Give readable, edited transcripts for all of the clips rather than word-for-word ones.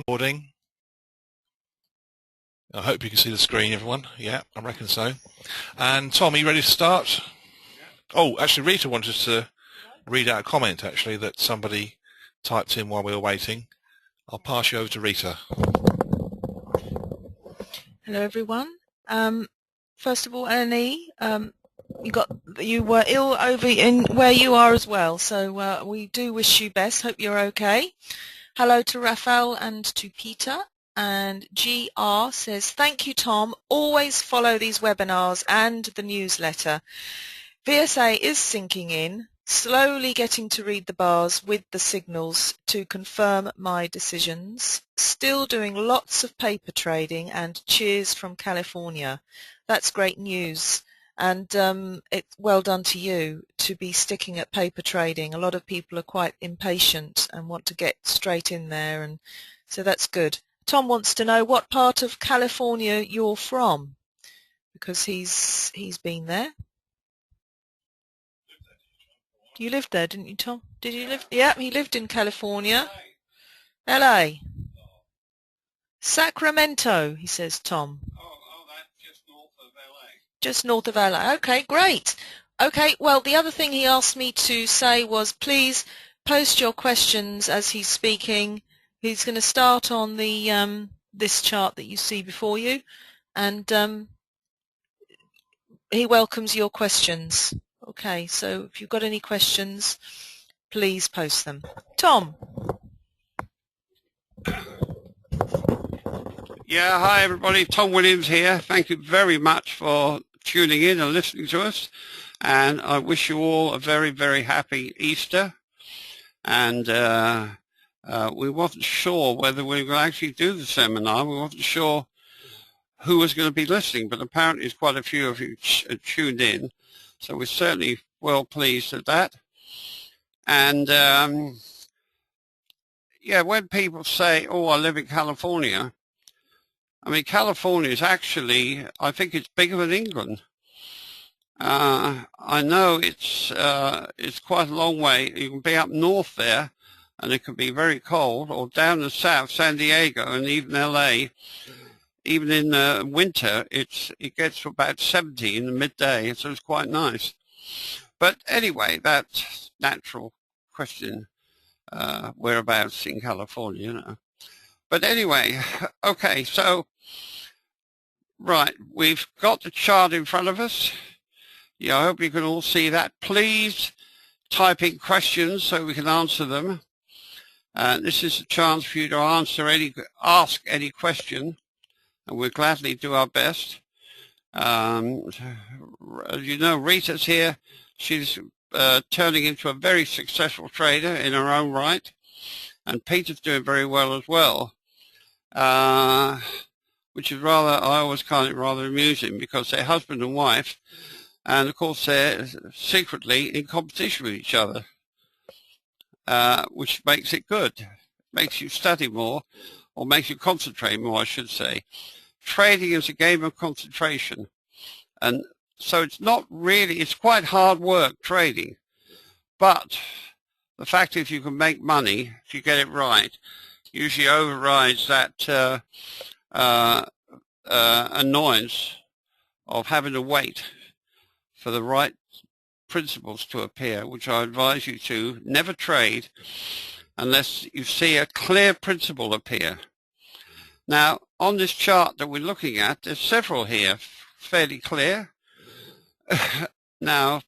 Recording. I hope you can see the screen, everyone. Yeah, I reckon so. And Tom, are you ready to start? Oh, actually, Rita wanted to read out a comment, actually, that somebody typed in while we were waiting. I'll pass you over to Rita. Hello, everyone. First of all, Annie, you were ill over in where you are as well, so we do wish you best. Hope you're okay. Hello to Raphael and to Peter. And GR says, thank you, Tom. Always follow these webinars and the newsletter. VSA is sinking in, slowly getting to read the bars with the signals to confirm my decisions. Still doing lots of paper trading, and cheers from California. That's great news. And it's well done to you to be sticking at paper trading. A lot of people are quite impatient and want to get straight in there, and so that's good. Tom wants to know what part of California you're from, because he's been there. You lived there, didn't you, Tom? Did you live? Yeah, he lived in California. LA. Sacramento, he says, Tom. Oh, that's just north of LA. Just north of LA. Okay, great. Okay, well, the other thing he asked me to say was please post your questions as he's speaking. He's going to start on the this chart that you see before you, and he welcomes your questions. Okay, so if you've got any questions, please post them. Tom. Yeah, hi everybody, Tom Williams here. Thank you very much for tuning in and listening to us. And I wish you all a very, very happy Easter. And we wasn't sure whether we were going to actually do the seminar. We wasn't sure who was going to be listening, but apparently there's quite a few of you tuned in. So we're certainly well pleased at that. And yeah, when people say, oh, I live in California, I mean, California is actually, I think it's bigger than England. I know it's quite a long way. You can be up north there, and it can be very cold, or down the south, San Diego, and even LA. Even in the winter, it gets to about 70 in the midday, so it's quite nice. But anyway, that's natural question, whereabouts in California, you know. But anyway, okay, so, right, we've got the chart in front of us. Yeah, I hope you can all see that. Please type in questions so we can answer them. This is a chance for you to ask any question, and we'll gladly do our best. As you know, Rita's here. She's turning into a very successful trader in her own right, and Peter's doing very well as well. Which is I always find it rather amusing, because they're husband and wife, and of course they're secretly in competition with each other, which makes it good, makes you study more, or makes you concentrate more, I should say. Trading is a game of concentration, and so it's quite hard work trading, but the fact is you can make money if you get it right. Usually overrides that annoyance of having to wait for the right principles to appear, which I advise you to never trade unless you see a clear principle appear. Now, on this chart that we're looking at, there's several here fairly clear. Now,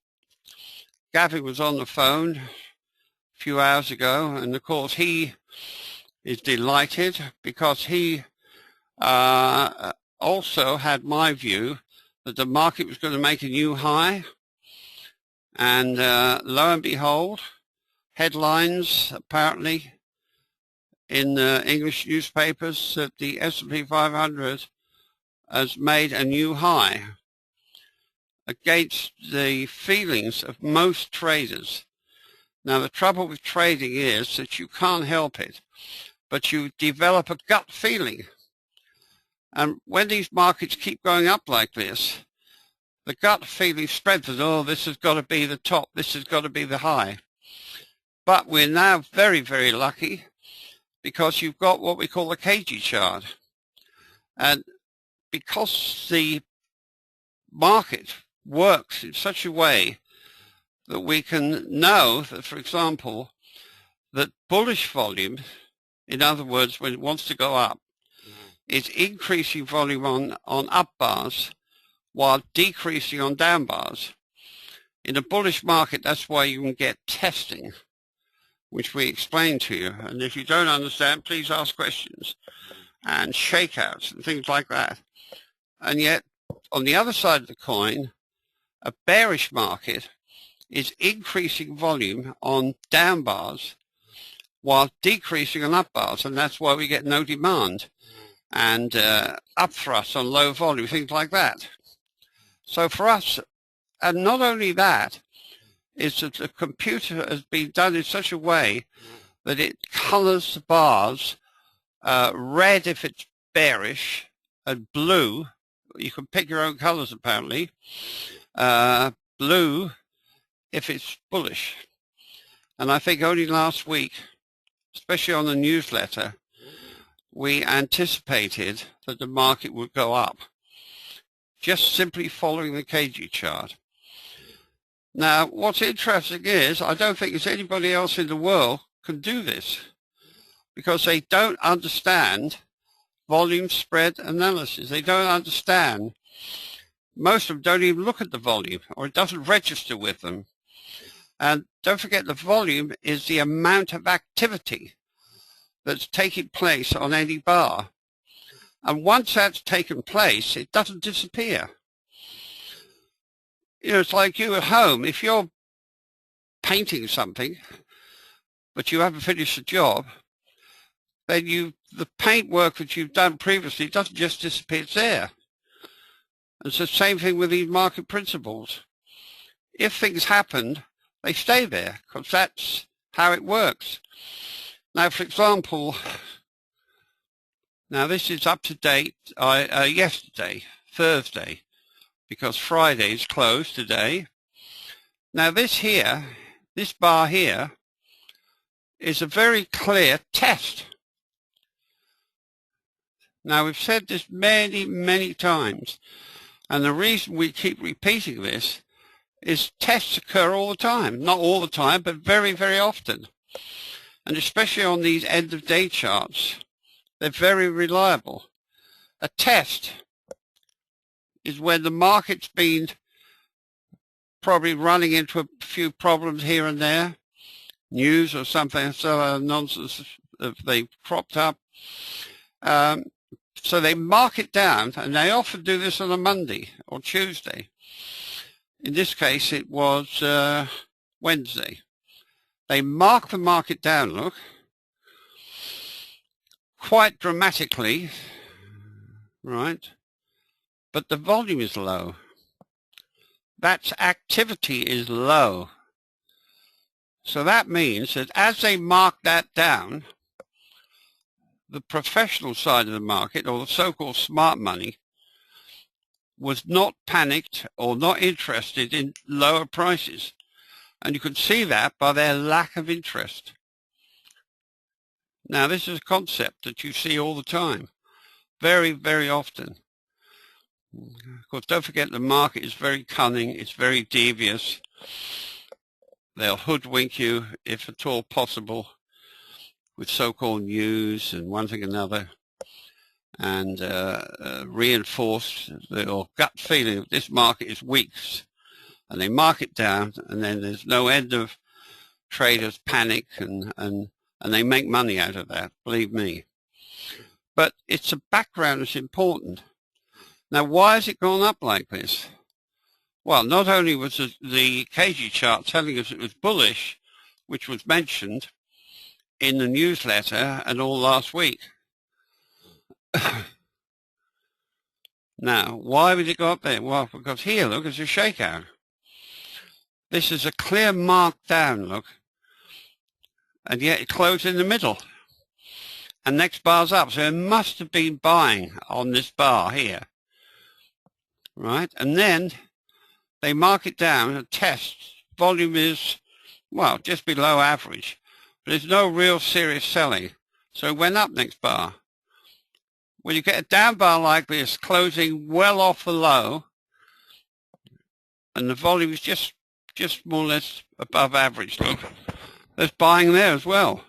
Gavin was on the phone a few hours ago, and of course he is delighted because he also had my view that the market was going to make a new high, and lo and behold, headlines apparently in the English newspapers that the S&P 500 has made a new high, against the feelings of most traders. Now, the trouble with trading is that you can't help it, but you develop a gut feeling. And when these markets keep going up like this, the gut feeling strengthens. Oh, this has got to be the top. This has got to be the high. But we're now very, very lucky because you've got what we call the KG chart. And because the market works in such a way that we can know that, for example, that bullish volume, in other words, when it wants to go up, is increasing volume on up bars while decreasing on down bars. In a bullish market, that's why you can get testing, which we explain to you. And if you don't understand, please ask questions, and shakeouts and things like that. And yet, on the other side of the coin, a bearish market is increasing volume on down bars while decreasing on up bars, and that's why we get no demand and up thrust on low volume, things like that. So for us, and not only that, is that the computer has been done in such a way that it colors the bars red if it's bearish, and blue, you can pick your own colors apparently, blue if it's bullish. And I think only last week, especially on the newsletter, we anticipated that the market would go up, just simply following the KG chart. Now, what's interesting is, I don't think there's anybody else in the world can do this, because they don't understand volume spread analysis. They don't understand. Most of them don't even look at the volume, or it doesn't register with them. And don't forget, the volume is the amount of activity that's taking place on any bar. And once that's taken place, it doesn't disappear. You know, it's like you at home. If you're painting something, but you haven't finished the job, then the paint work that you've done previously doesn't just disappear, it's there. It's the same thing with these market principles. If things happen, they stay there, because that's how it works. Now, for example, now this is up to date yesterday, Thursday, because Friday is closed today. Now this here, this bar here, is a very clear test. Now we've said this many, many times, and the reason we keep repeating this is tests occur all the time. Not all the time, but very, very often. And especially on these end of day charts, they're very reliable. A test is when the market's been probably running into a few problems here and there, news or something, so nonsense they've cropped up. So they mark it down, and they often do this on a Monday or Tuesday. In this case, it was Wednesday. They mark the market down, look, quite dramatically, right? But the volume is low. That activity is low. So that means that as they mark that down, the professional side of the market, or the so-called smart money, was not panicked or not interested in lower prices. And you can see that by their lack of interest. Now, this is a concept that you see all the time, very, very often. Of course, don't forget the market is very cunning, it's very devious. They'll hoodwink you, if at all possible, with so-called news and one thing or another, and reinforce your gut feeling that this market is weak. And they mark it down, and then there's no end of traders panic, and they make money out of that, believe me. But it's a background that's important. Now, why has it gone up like this? Well, not only was the KG chart telling us it was bullish, which was mentioned in the newsletter and all last week. Now, why would it go up there? Well, because here, look, it's a shakeout. This is a clear mark down, look, and yet it closed in the middle. And next bar's up, so it must have been buying on this bar here, right? And then they mark it down and test. Volume is, well, just below average. But there's no real serious selling. So it went up next bar. When you get a down bar like this, closing well off the low, and the volume is just more or less above average, look, there's buying there as well.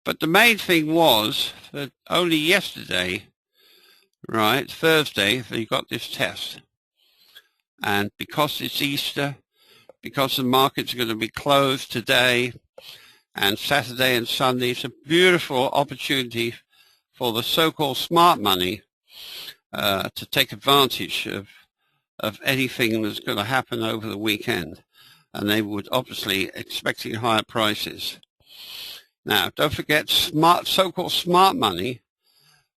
But the main thing was that only yesterday, right, Thursday, they got this test. And because it's Easter, because the markets are going to be closed today and Saturday and Sunday, it's a beautiful opportunity for the so-called smart money to take advantage of anything that's going to happen over the weekend. And they would obviously expecting higher prices. Now, don't forget so-called smart money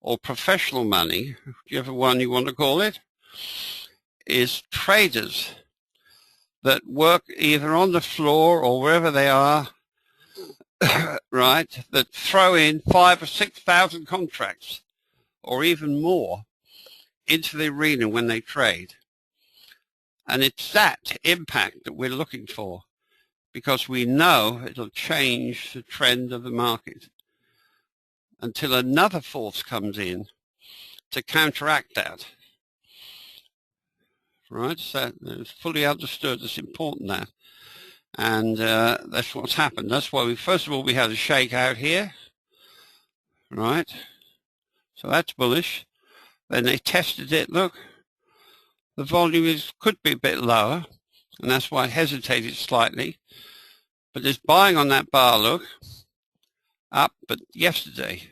or professional money, whichever one you want to call it, is traders that work either on the floor or wherever they are, right, that throw in 5,000 or 6,000 contracts or even more into the arena when they trade. And it's that impact that we're looking for, because we know it'll change the trend of the market until another force comes in to counteract that. Right, so it's fully understood. It's important that, and that's what's happened. That's why first of all we had a shakeout here, right? So that's bullish. Then they tested it. Look, the volume could be a bit lower, and that's why it hesitated slightly. But there's buying on that bar. Look, up. But yesterday,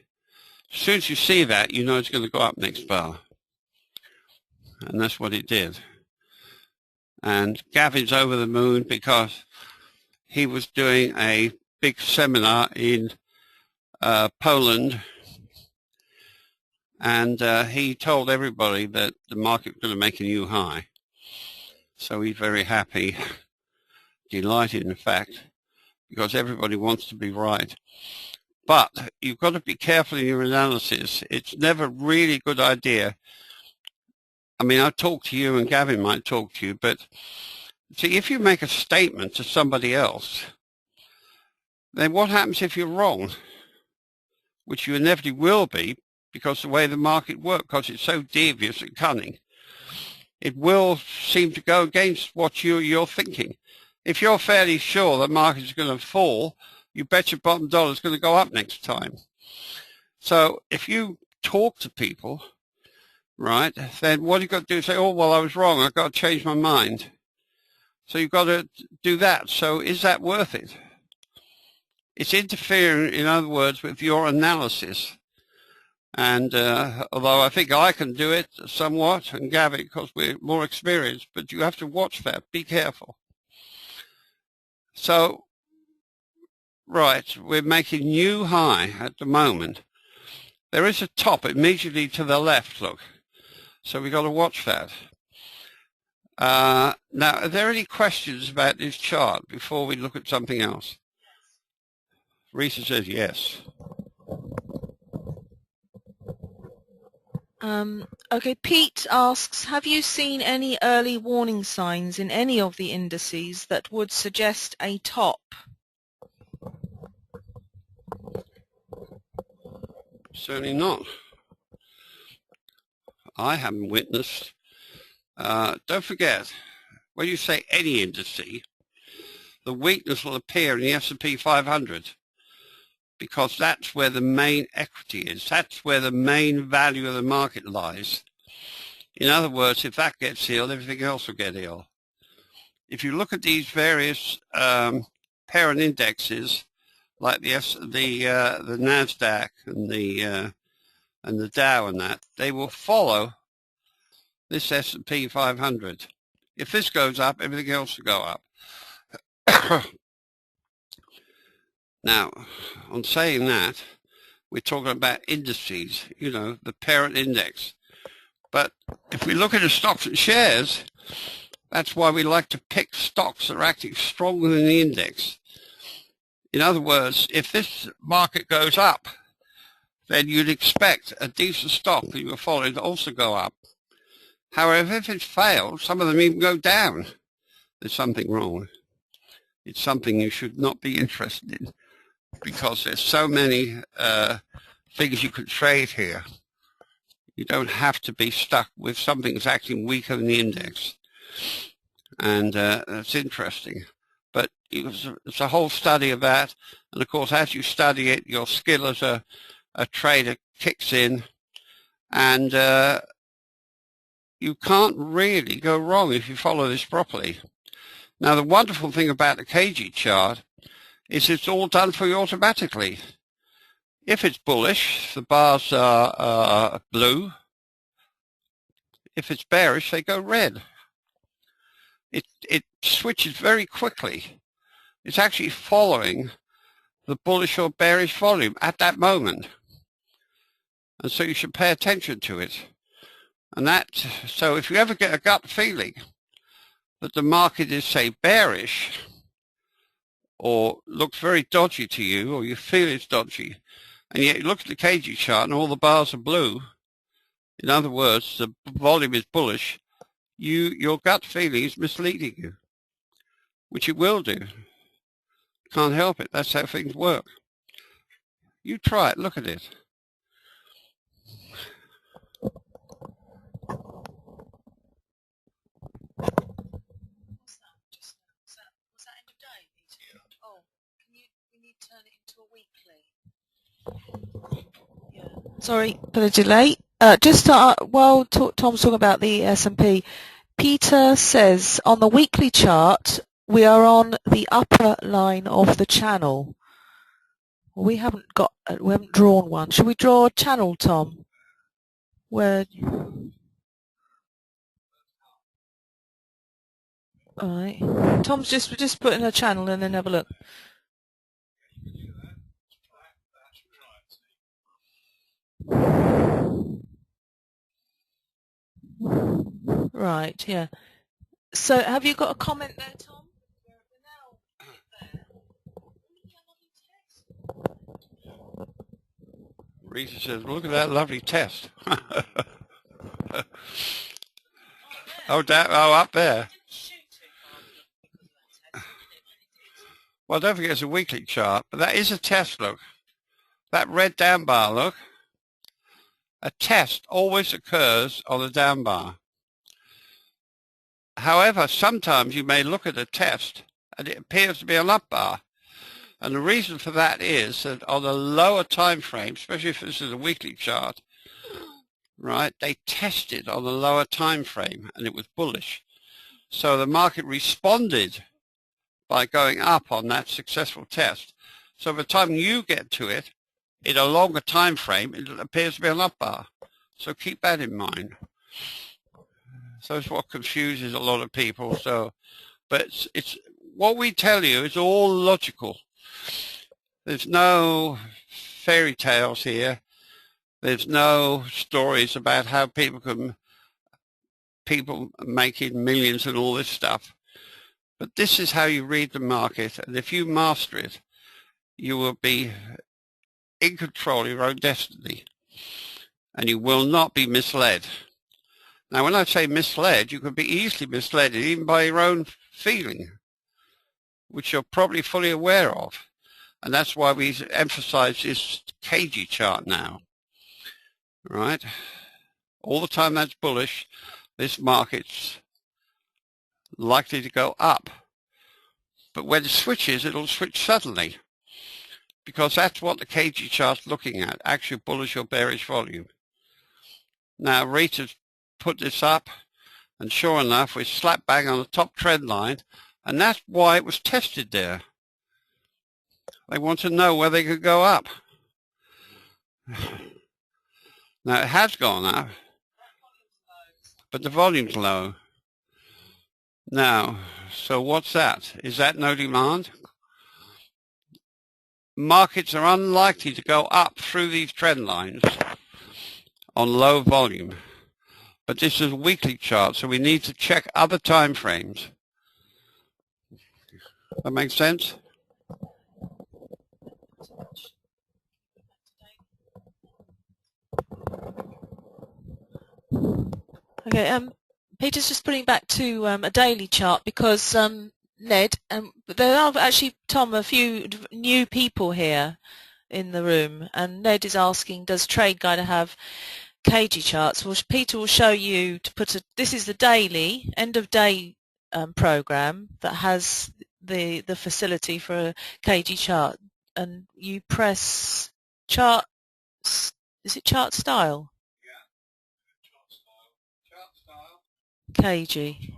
as soon as you see that, you know it's going to go up next bar, and that's what it did. And Gavin's over the moon because he was doing a big seminar in Poland, and he told everybody that the market was going to make a new high. So he's very happy, delighted in fact, because everybody wants to be right. But you've got to be careful in your analysis. It's never really a good idea. I mean, I talk to you and Gavin might talk to you, but see, if you make a statement to somebody else, then what happens if you're wrong? Which you inevitably will be, because the way the market works, because it's so devious and cunning, it will seem to go against what you're thinking. If you're fairly sure the market is going to fall, you bet your bottom dollar is going to go up next time. So if you talk to people, right, then what you've got to do is say, oh, well, I was wrong. I've got to change my mind. So you've got to do that. So is that worth it? It's interfering, in other words, with your analysis. And although I think I can do it somewhat, and Gavin, because we're more experienced, but you have to watch that. Be careful. So, right, we're making new high at the moment. There is a top immediately to the left, look. So we've got to watch that. Now, are there any questions about this chart before we look at something else? Risa says yes. Okay, Pete asks, have you seen any early warning signs in any of the indices that would suggest a top? Certainly not. I haven't witnessed. Don't forget, when you say any indice, the weakness will appear in the S&P 500 because that's where the main equity is. That's where the main value of the market lies. In other words, if that gets ill, everything else will get ill. If you look at these various parent indexes, like the NASDAQ and the Dow and that, they will follow this S&P 500. If this goes up, everything else will go up. Now, on saying that, we're talking about indices, you know, the parent index. But if we look at the stocks and shares, that's why we like to pick stocks that are acting stronger than the index. In other words, if this market goes up, then you'd expect a decent stock that you were following to also go up. However, if it fails, some of them even go down. There's something wrong. It's something you should not be interested in. because there's so many things you can trade here. You don't have to be stuck with something that's acting weaker than the index. And that's interesting. But it's a whole study of that. And of course, as you study it, your skill as a trader kicks in. And you can't really go wrong if you follow this properly. Now, the wonderful thing about the KG chart is it's all done for you automatically. If it's bullish, the bars are blue. If it's bearish, they go red. It switches very quickly. It's actually following the bullish or bearish volume at that moment. And so you should pay attention to it. And so if you ever get a gut feeling that the market is, say, bearish, or looks very dodgy to you, or you feel it's dodgy, and yet you look at the KG chart and all the bars are blue, in other words, the volume is bullish, your gut feeling is misleading you, which it will do. Can't help it. That's how things work. You try it. Look at it. Was that end of day? Oh, can you turn it into a weekly? Yeah. Sorry for the delay. Just while Tom's talking about the S&P, Peter says on the weekly chart we are on the upper line of the channel. We haven't drawn one. Should we draw a channel, Tom? Where? All right. Tom's just putting a channel and then have a look. Right, yeah. So have you got a comment there, Tom? Rita says, look at that lovely test. Oh, up there. Well, don't forget it's a weekly chart, but that is a test, look. That red down bar, look. A test always occurs on the down bar. However, sometimes you may look at a test and it appears to be an up bar. And the reason for that is that on a lower time frame, especially if this is a weekly chart, right, they tested on the lower time frame and it was bullish. So the market responded by going up on that successful test. So by the time you get to it, in a longer time frame, it appears to be an up bar. So keep that in mind. So it's what confuses a lot of people. So, but it's what we tell you is all logical. There's no fairy tales here. There's no stories about how people making millions and all this stuff. But this is how you read the market, and if you master it, you will be in control of your own destiny, and you will not be misled. Now, when I say misled, you can be easily misled even by your own feeling, which you're probably fully aware of. And that's why we emphasize this KG chart now, right? All the time that's bullish, this market's likely to go up. But when it switches, it'll switch suddenly, because that's what the KG chart's looking at, actual bullish or bearish volume. Now, Rita's put this up, and sure enough, we're slap bang on the top trend line, and that's why it was tested there. They want to know where they could go up. Now, it has gone up, but the volume's low. Now, so what's that? Is that no demand? Markets are unlikely to go up through these trend lines on low volume. But this is a weekly chart, so we need to check other time frames. That makes sense? Okay, Peter's just putting back to a daily chart because Ned, but there are actually, Tom, a few new people here in the room, and Ned is asking, does Trade Guide have KG charts? Well, Peter will show you to put this is the daily, end of day program that has the facility for a KG chart, and you press chart, is it chart style? KG.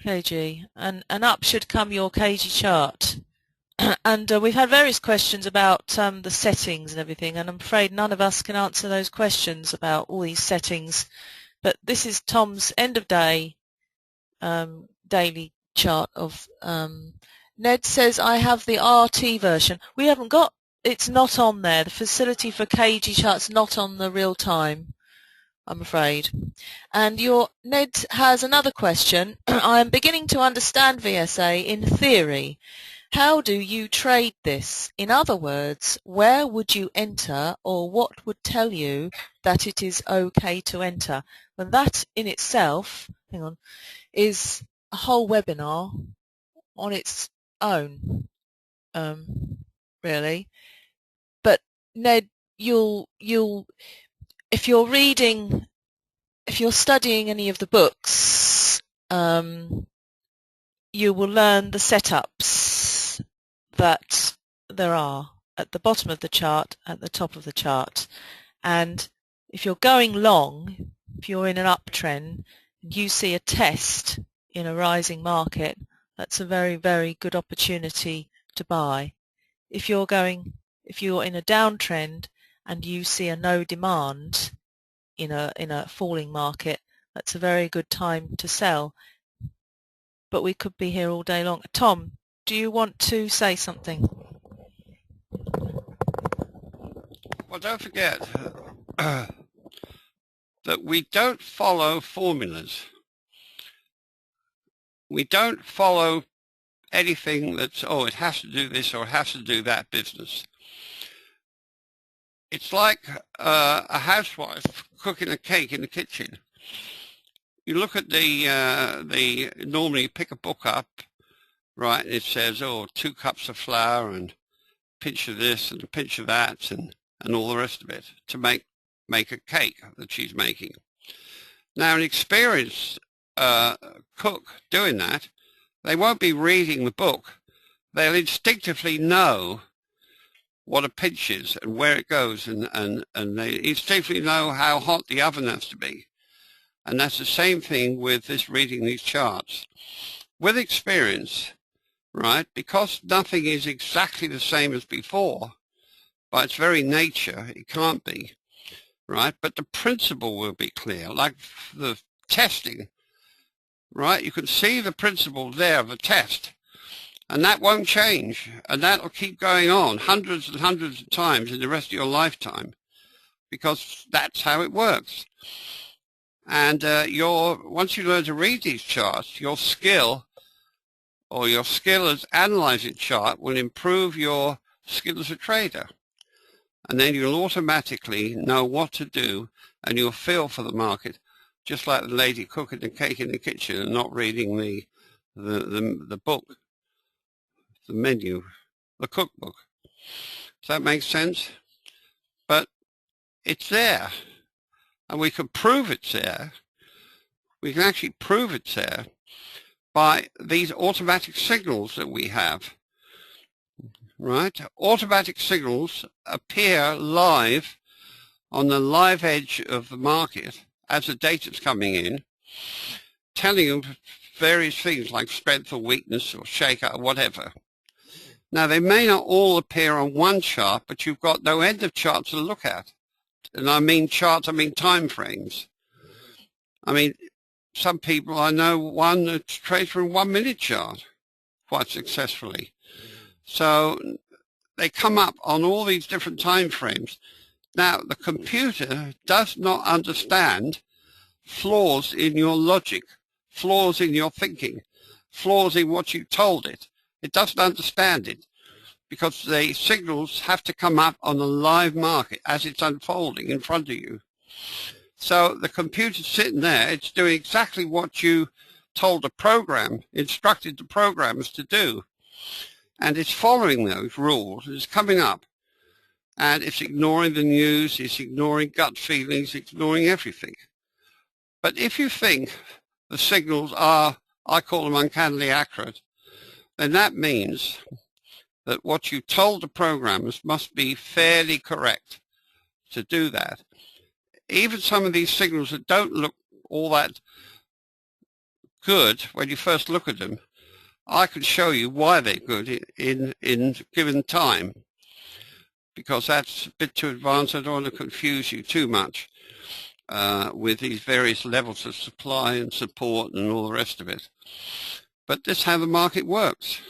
KG, and up should come your KG chart. And we've had various questions about the settings and everything, and I'm afraid none of us can answer those questions about all these settings. But this is Tom's end of day daily chart of Ned says, I have the RT version. We haven't got, it's not on there. The facility for KG chart's not on the real time, I'm afraid. And Ned has another question. I am beginning to understand VSA in theory. How do you trade this? In other words, where would you enter, or what would tell you that it is okay to enter? And that in itself, hang on, is a whole webinar on its own, really. But Ned, if you're studying any of the books, you will learn the setups that there are at the bottom of the chart, at the top of the chart. And if you're going long, if you're in an uptrend, and you see a test in a rising market, that's a very, very good opportunity to buy. If you're in a downtrend and you see a no demand in a falling market, that's a very good time to sell. But we could be here all day long. Tom, do you want to say something? Well, don't forget that we don't follow formulas. We don't follow anything that's, oh, it has to do this or it has to do that business. It's like a housewife cooking a cake in the kitchen. You look at normally pick a book up, right, and it says, oh, 2 cups of flour and a pinch of this and a pinch of that and all the rest of it to make a cake that she's making. Now, an experienced cook doing that, they won't be reading the book. They'll instinctively know what a pinch is and where it goes, and they instinctively know how hot the oven has to be. And that's the same thing with this reading these charts. With experience, right, because nothing is exactly the same as before, by its very nature, it can't be, right? But the principle will be clear, like the testing, right? You can see the principle there of the test, and that won't change, and that'll keep going on hundreds and hundreds of times in the rest of your lifetime, because that's how it works. And once you learn to read these charts, your skill as analyzing chart will improve your skill as a trader. And then you'll automatically know what to do, and you'll feel for the market, just like the lady cooking the cake in the kitchen and not reading the book, the menu, the cookbook. Does that make sense? But it's there, and we can prove it's there. We can actually prove it's there by these automatic signals that we have, right? Automatic signals appear live on the live edge of the market as the data's coming in, telling you various things like strength or weakness or shakeout or whatever. Now, they may not all appear on one chart, but you've got no end of charts to look at. And I mean charts, I mean time frames. I mean, some people, I know one that trades for a 1 minute chart quite successfully. So they come up on all these different time frames. Now, the computer does not understand flaws in your logic, flaws in your thinking, flaws in what you told it. It doesn't understand it because the signals have to come up on the live market as it's unfolding in front of you. So the computer's sitting there, it's doing exactly what you told the program, instructed the programmers to do. And it's following those rules. It's coming up. And it's ignoring the news, it's ignoring gut feelings, ignoring everything. But if you think the signals are, I call them uncannily accurate, then that means that what you told the programmers must be fairly correct to do that. Even some of these signals that don't look all that good when you first look at them, I can show you why they're good in given time, because that's a bit too advanced. I don't want to confuse you too much with these various levels of supply and support and all the rest of it. But this is how the market works.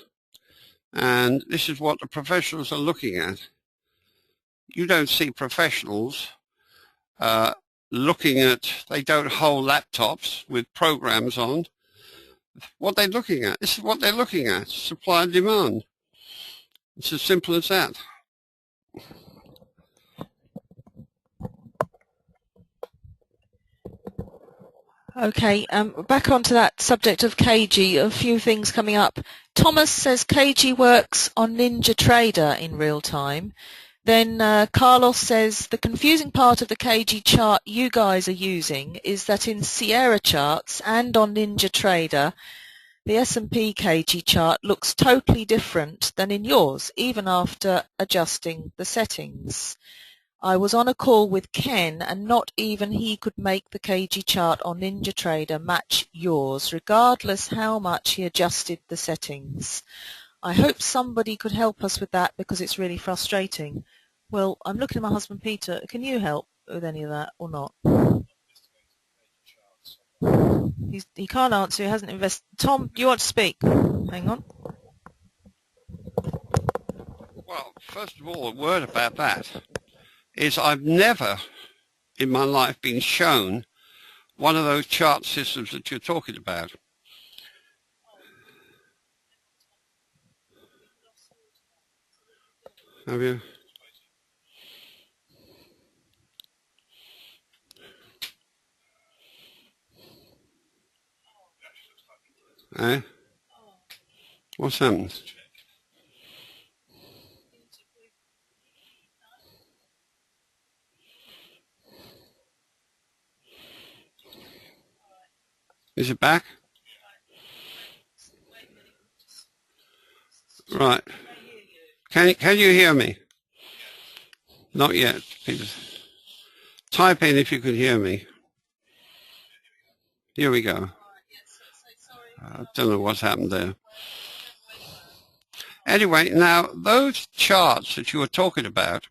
And this is what the professionals are looking at. You don't see professionals looking at, they don't hold laptops with programs on. What they're looking at, this is what they're looking at, supply and demand. It's as simple as that. Okay, back onto that subject of KG, a few things coming up. Thomas says KG works on NinjaTrader in real time. Then Carlos says the confusing part of the KG chart you guys are using is that in Sierra charts and on NinjaTrader, the S&P KG chart looks totally different than in yours, even after adjusting the settings. I was on a call with Ken and not even he could make the KG chart on NinjaTrader match yours, regardless how much he adjusted the settings. I hope somebody could help us with that because it's really frustrating. Well, I'm looking at my husband Peter. Can you help with any of that or not? He can't answer. He hasn't invested. Tom, do you want to speak? Hang on. Well, first of all, a word about that is I've never in my life been shown one of those chart systems that you're talking about. Have you? Eh? What's happened? Is it back? Right. Can you hear me? Not yet, Peter. Type in if you can hear me. Here we go. I don't know what's happened there. Anyway, now those charts that you were talking about,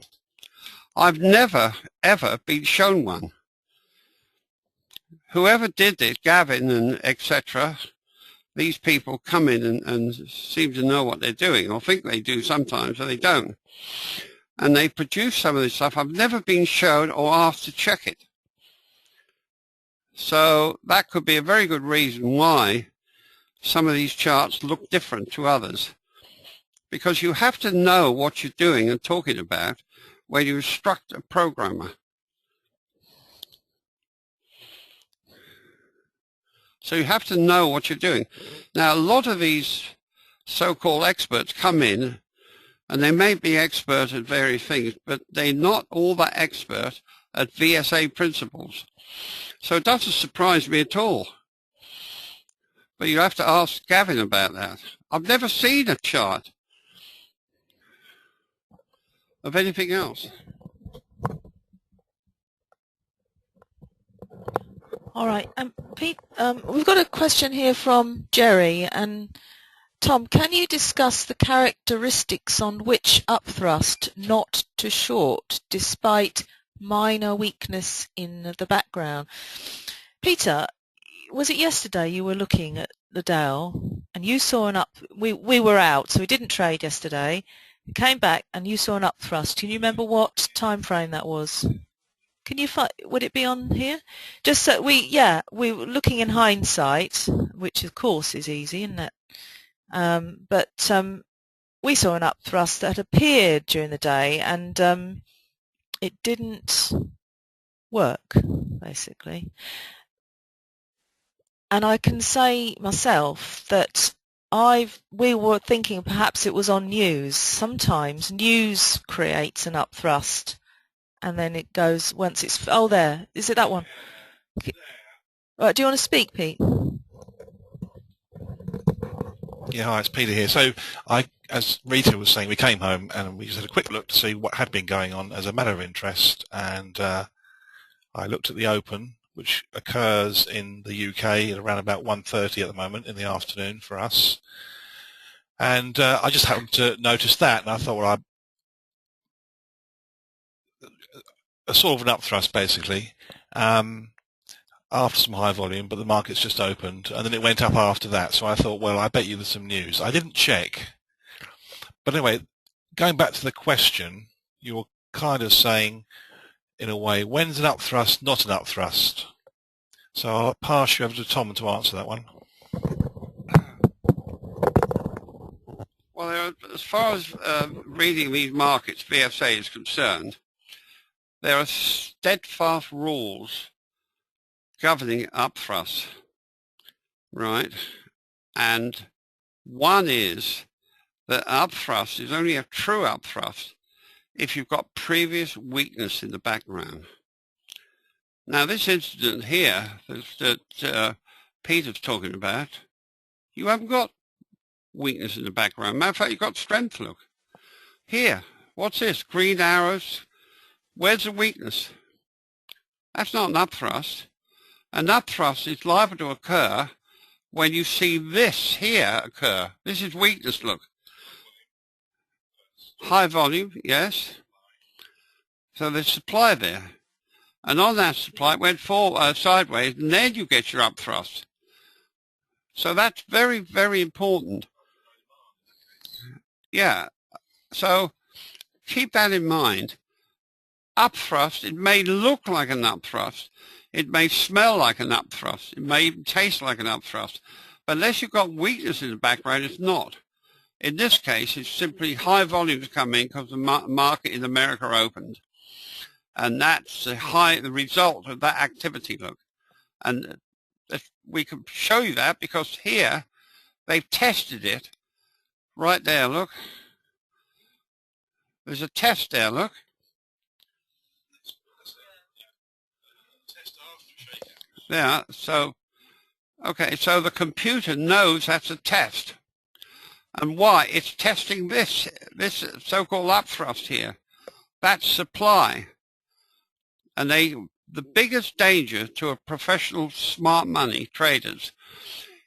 I've never, ever been shown one. Whoever did it, Gavin and etc., these people come in and seem to know what they're doing, or think they do sometimes, but they don't. And they produce some of this stuff. I've never been shown or asked to check it. So that could be a very good reason why some of these charts look different to others. Because you have to know what you're doing and talking about when you instruct a programmer. So you have to know what you're doing. Now, a lot of these so-called experts come in, and they may be expert at various things, but they're not all that expert at VSA principles. So it doesn't surprise me at all. But you have to ask Gavin about that. I've never seen a chart of anything else. All right, Pete, we've got a question here from Jerry, and Tom, can you discuss the characteristics on which upthrust not to short, despite minor weakness in the background? Peter, was it yesterday you were looking at the Dow, and you saw an up, we were out, so we didn't trade yesterday, you came back and you saw an upthrust. Can you remember what time frame that was? Can you find, would it be on here? Just so we were looking in hindsight, which of course is easy, isn't it? But we saw an upthrust that appeared during the day, and it didn't work, basically. And I can say myself that we were thinking perhaps it was on news. Sometimes news creates an upthrust, and then it goes once it's there. Is it that one? Right, do you want to speak, Pete? Yeah, hi, it's Peter here. So as Rita was saying, we came home and we just had a quick look to see what had been going on as a matter of interest, and I looked at the Open, which occurs in the UK at around about 1:30 at the moment in the afternoon for us. And I just happened to notice that, and I thought, well, a sort of an upthrust basically, after some high volume, but the market's just opened, and then it went up after that. So I thought, well, I bet you there's some news. I didn't check. But anyway, going back to the question, you were kind of saying, in a way, when's an upthrust not an upthrust? So I'll pass you over to Tom to answer that one. Well, as far as reading these markets, VFA is concerned, there are steadfast rules governing upthrust, right? And one is that upthrust is only a true upthrust if you've got previous weakness in the background. Now, this incident here that Peter's talking about, you haven't got weakness in the background. Matter of fact, you've got strength, look. Here, what's this? Green arrows. Where's the weakness? That's not an upthrust. An upthrust is liable to occur when you see this here occur. This is weakness, look. High volume, yes. So there's supply there. And on that supply it went sideways, and then you get your upthrust. So that's very, very important. Yeah. So keep that in mind. Upthrust, it may look like an upthrust. It may smell like an upthrust. It may even taste like an upthrust. But unless you've got weakness in the background, it's not. In this case, it's simply high volumes come in because the market in America opened. And that's the result of that activity, look. And we can show you that because here they've tested it right there, look. There's a test there, look. Yeah, so, okay, so the computer knows that's a test. And why? It's testing this so-called upthrust here. That's supply. And the biggest danger to a professional smart money traders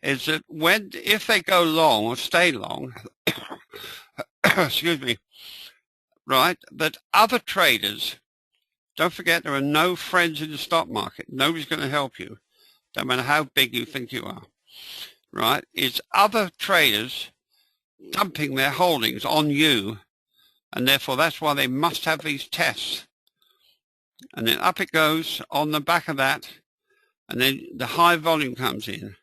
is that if they go long or stay long, excuse me, right, that other traders, don't forget there are no friends in the stock market. Nobody's going to help you, no matter how big you think you are, right? It's other traders dumping their holdings on you, and therefore that's why they must have these tests. And then up it goes on the back of that, and then the high volume comes in.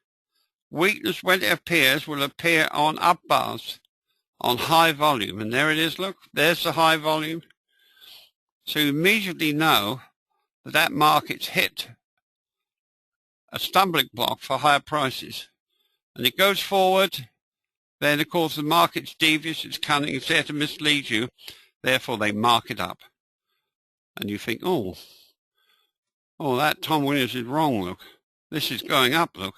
Weakness, when it appears, will appear on up bars on high volume, and there it is, look, there's the high volume. So you immediately know that that market's hit a stumbling block for higher prices. And it goes forward, then of course the market's devious, it's cunning, it's there to mislead you, therefore they mark it up. And you think, oh, that Tom Williams is wrong, look. This is going up, look.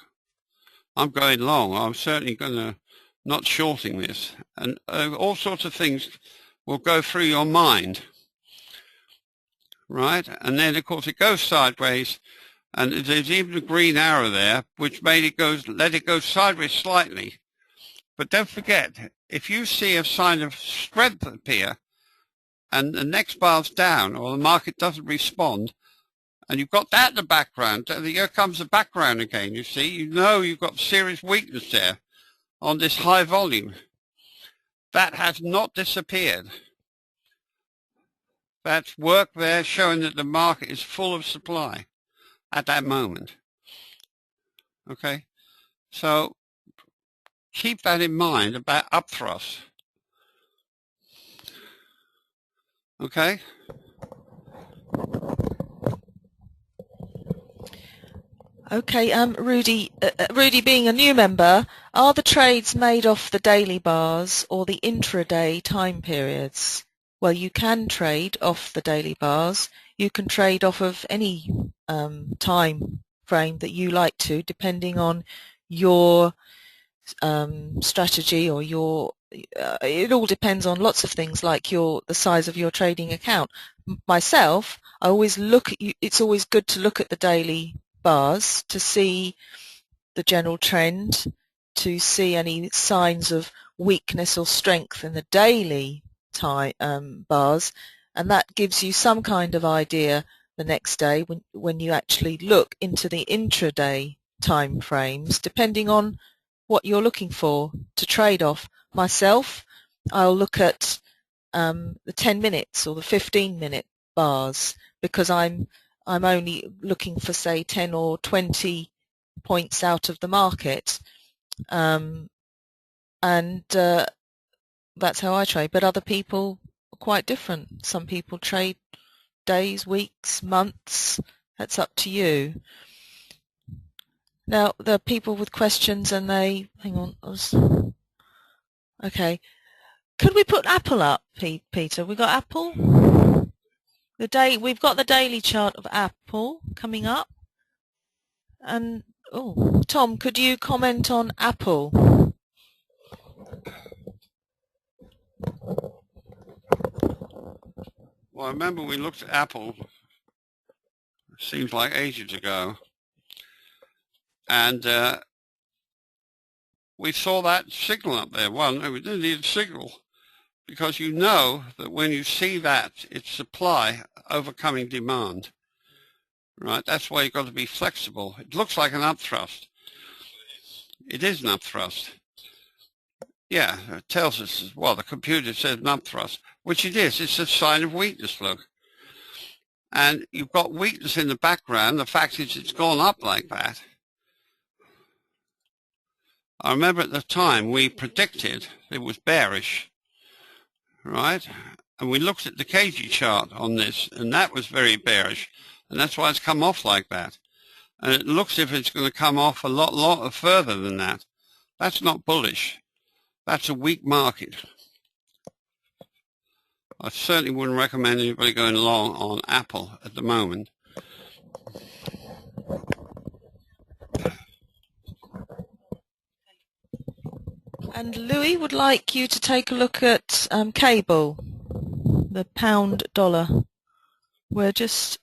I'm going long, I'm certainly going to not shorting this. And all sorts of things will go through your mind. Right, and then of course it goes sideways, and there's even a green arrow there which let it go sideways slightly. But don't forget, if you see a sign of strength appear and the next bar's down or the market doesn't respond, and you've got that in the background, and here comes the background again, you see, you know you've got serious weakness there on this high volume. That has not disappeared. That's work there showing that the market is full of supply at that moment. Okay, so keep that in mind about upthrust. Okay. Okay, Rudy, being a new member, are the trades made off the daily bars or the intraday time periods? Well, you can trade off the daily bars. You can trade off of any time frame that you like to, depending on your strategy or your. It all depends on lots of things like the size of your trading account. Myself, I always look at it's always good to look at the daily bars to see the general trend, to see any signs of weakness or strength in the daily time bars, and that gives you some kind of idea the next day when you actually look into the intraday time frames, depending on what you're looking for to trade off. Myself, I'll look at the 10 minutes or the 15-minute bars because I'm only looking for, say, 10 or 20 points out of the market, and that's how I trade. But other people are quite different. Some people trade days, weeks, months. That's up to you. Now, there are people with questions and hang on, okay. Could we put Apple up, Peter? We got Apple? We've got the daily chart of Apple coming up. And, Tom, could you comment on Apple? Well, I remember we looked at Apple, seems like ages ago, and we saw that signal up there. Well, no, we didn't need a signal, because you know that when you see that, it's supply overcoming demand, right? That's why you've got to be flexible. It looks like an upthrust. It is an upthrust. Yeah, it tells us, well, the computer says an upthrust, which it is. It's a sign of weakness, look. And you've got weakness in the background. The fact is it's gone up like that. I remember at the time we predicted it was bearish, right? And we looked at the KG chart on this, and that was very bearish. And that's why it's come off like that. And it looks as if it's going to come off a lot further than that. That's not bullish. That's a weak market. I certainly wouldn't recommend anybody going long on Apple at the moment. And Louis would like you to take a look at cable, the pound dollar. We're just,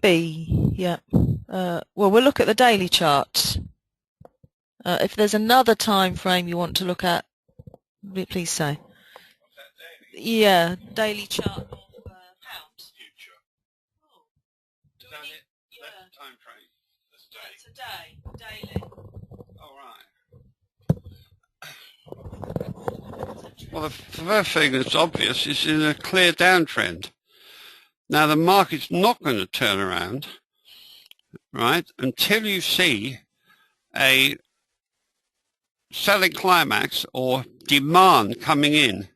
B, yeah. Well, we'll look at the daily chart. If there's another time frame you want to look at, please say. Yeah, daily chart of pound. Future. That time frame. It's a day, daily. All right. Well, the first thing that's obvious is in a clear downtrend. Now, the market's not going to turn around, right, until you see a selling climax or demand coming in,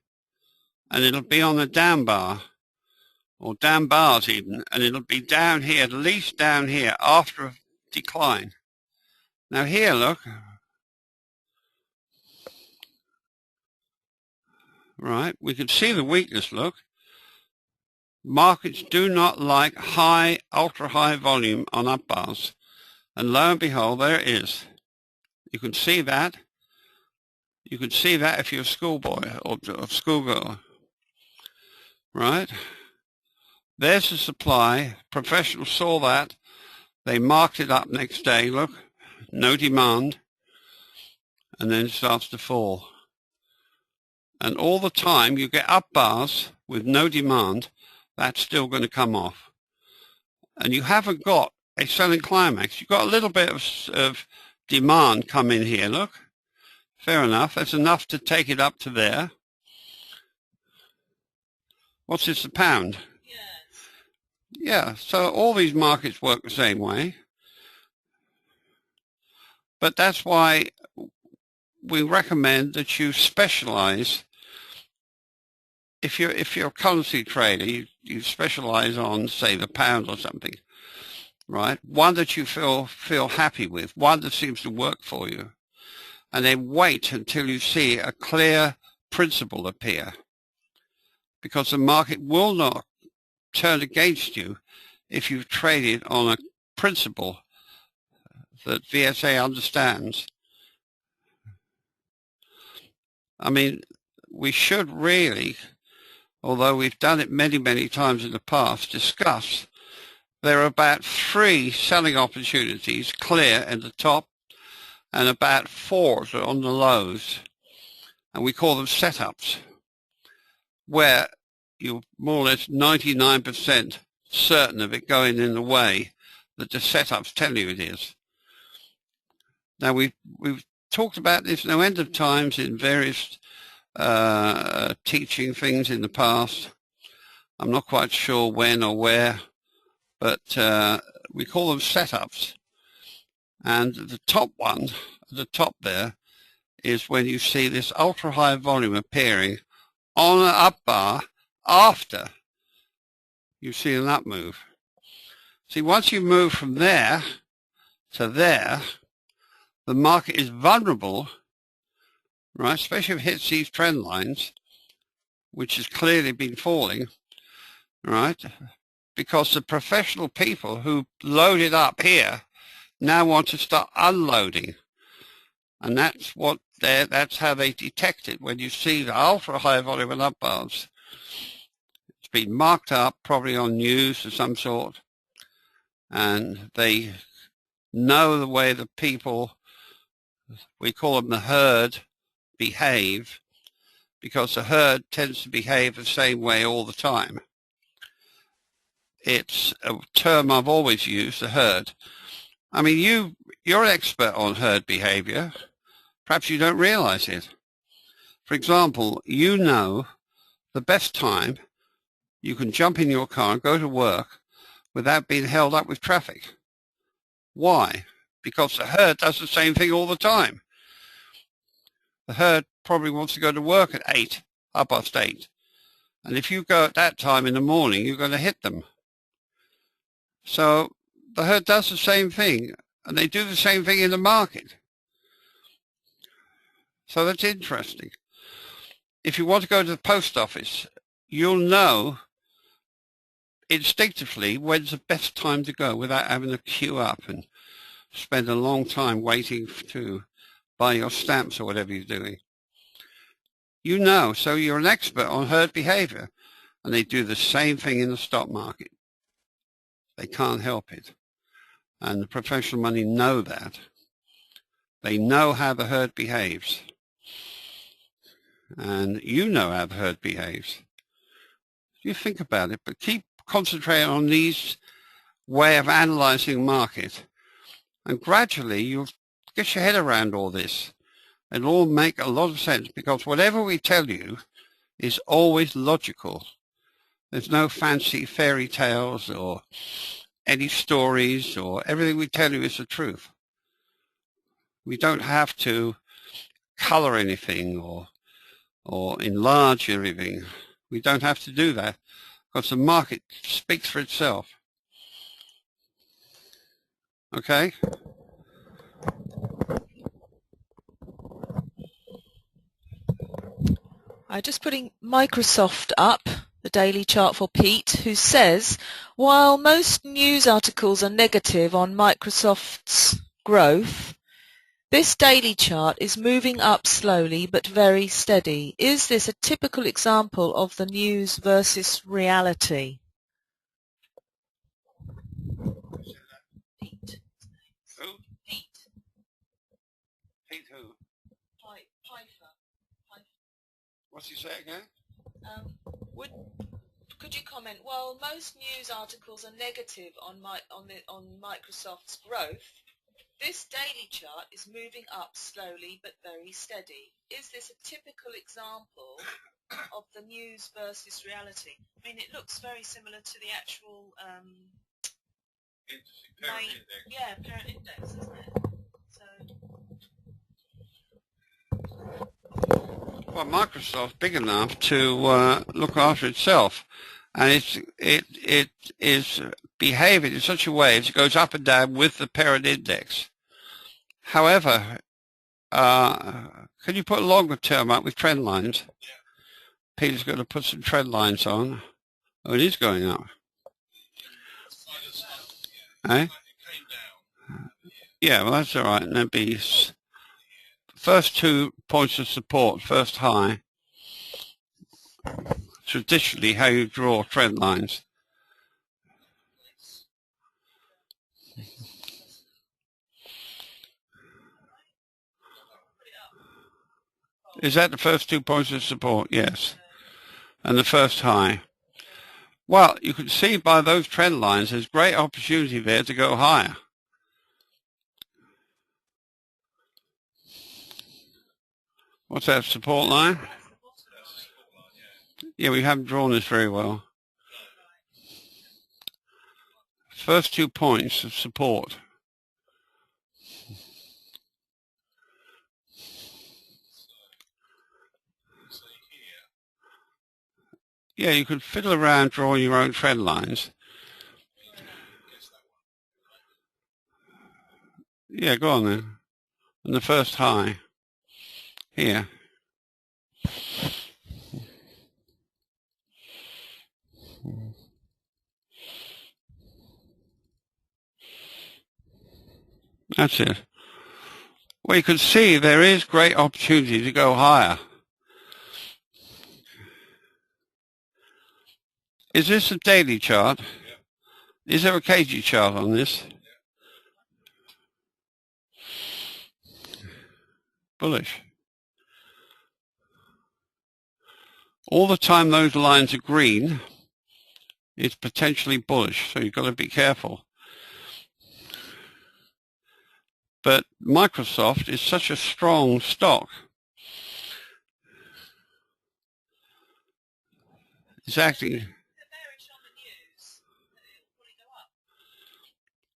and it'll be on a down bar or down bars even, and it'll be down here, at least down here after a decline. Now here, look, right, we can see the weakness, look. Markets do not like high, ultra high volume on up bars, and lo and behold, there it is. You can see that. You can see that if you're a schoolboy or a schoolgirl, right? There's the supply. Professionals saw that. They marked it up next day. Look, no demand. And then it starts to fall. And all the time you get up bars with no demand, that's still going to come off. And you haven't got a selling climax. You've got a little bit of demand come in here. Look. Fair enough. That's enough to take it up to there. What's this, a pound? Yes. Yeah, so all these markets work the same way. But that's why we recommend that you specialize if you're a currency trader, you specialize on, say, the pound or something, right? One that you feel happy with, one that seems to work for you, and then wait until you see a clear principle appear, because the market will not turn against you if you've traded on a principle that VSA understands. I mean, we should really, although we've done it many, many times in the past, discuss there are about 3 selling opportunities clear in the top and about 4 on the lows, and we call them setups, where you're more or less 99% certain of it going in the way that the setups tell you it is. Now, we've talked about this no end of times in various teaching things in the past. I'm not quite sure when or where, but we call them setups. And the top one, at the top there, is when you see this ultra high volume appearing on an up bar after you see an up move. See, once you move from there to there, the market is vulnerable, right, especially if it hits these trend lines, which has clearly been falling, right, because the professional people who loaded up here now want to start unloading. And that's how they detect it. When you see the ultra high volume and up bars, it's been marked up probably on news of some sort, and they know the way the people, we call them the herd, behave, because the herd tends to behave the same way all the time. It's a term I've always used, the herd. I mean, you're an expert on herd behavior. Perhaps you don't realize it. For example, you know the best time you can jump in your car and go to work without being held up with traffic. Why? Because the herd does the same thing all the time. The herd probably wants to go to work at 8, 8:30. And if you go at that time in the morning, you're going to hit them. So the herd does the same thing, and they do the same thing in the market. So that's interesting. If you want to go to the post office, you'll know instinctively when's the best time to go without having to queue up and spend a long time waiting to buy your stamps or whatever you're doing. You know, so you're an expert on herd behavior, and they do the same thing in the stock market. They can't help it. And the professional money know that. They know how the herd behaves. And you know how the herd behaves. You think about it, but keep concentrating on these way of analyzing market, and gradually you'll get your head around all this. It'll all make a lot of sense, because whatever we tell you is always logical. There's no fancy fairy tales or any stories, or everything we tell you is the truth. We don't have to color anything or enlarge everything. We don't have to do that, because the market speaks for itself. Okay? I'm just putting Microsoft up, the daily chart for Pete, who says, while most news articles are negative on Microsoft's growth, this daily chart is moving up slowly but very steady. Is this a typical example of the news versus reality? Pete. Who? Pete. Pete who? Pfeiffer. What's he say again? Could you comment? Well, most news articles are negative on Microsoft's growth. This daily chart is moving up slowly but very steady. Is this a typical example of the news versus reality? I mean, it looks very similar to the actual Parent index. Yeah, parent index, isn't it? So Well, Microsoft's big enough to look after itself, and it is behaving in such a way as it goes up and down with the parent index. However, can you put a longer term up with trend lines? Yeah. Peter's going to put some trend lines on. Oh, it is going up. Eh? Yeah, well, that's all right. And that'd be first 2 points of support, first high. Traditionally, how you draw trend lines. Is that the first 2 points of support? Yes. And the first high. Well, you can see by those trend lines, there's great opportunity there to go higher. What's that, support line? Yeah, we haven't drawn this very well. First 2 points of support. Yeah, you could fiddle around drawing your own trend lines. Yeah, go on then. And the first high. Here. That's it. Well, you can see there is great opportunity to go higher. Is this a daily chart? Yeah. Is there a KG chart on this? Yeah. Bullish. All the time those lines are green, it's potentially bullish, so you've got to be careful. But Microsoft is such a strong stock. It's acting.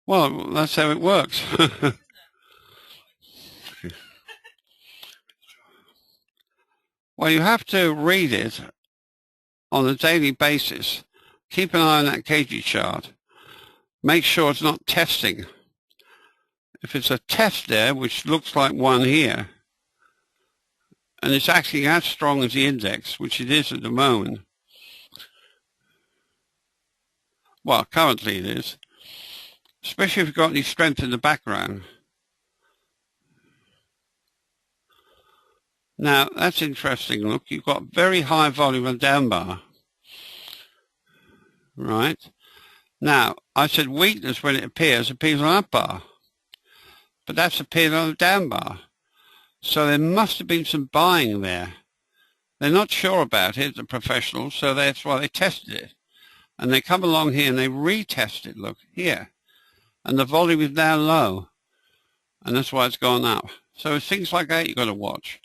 Well, that's how it works. Well, you have to read it on a daily basis. Keep an eye on that KG chart. Make sure it's not testing. If it's a test there, which looks like one here, and it's actually as strong as the index, which it is at the moment. Well, currently it is. Especially if you've got any strength in the background. Now, that's interesting. Look, you've got very high volume on down bar. Right? Now, I said weakness when it appears on up bar. But that's appeared on a down bar. So there must have been some buying there. They're not sure about it, the professionals, so that's why they tested it. And they come along here and they retest it, look, here. And the volume is now low. And that's why it's gone up. So it's things like that you've got to watch.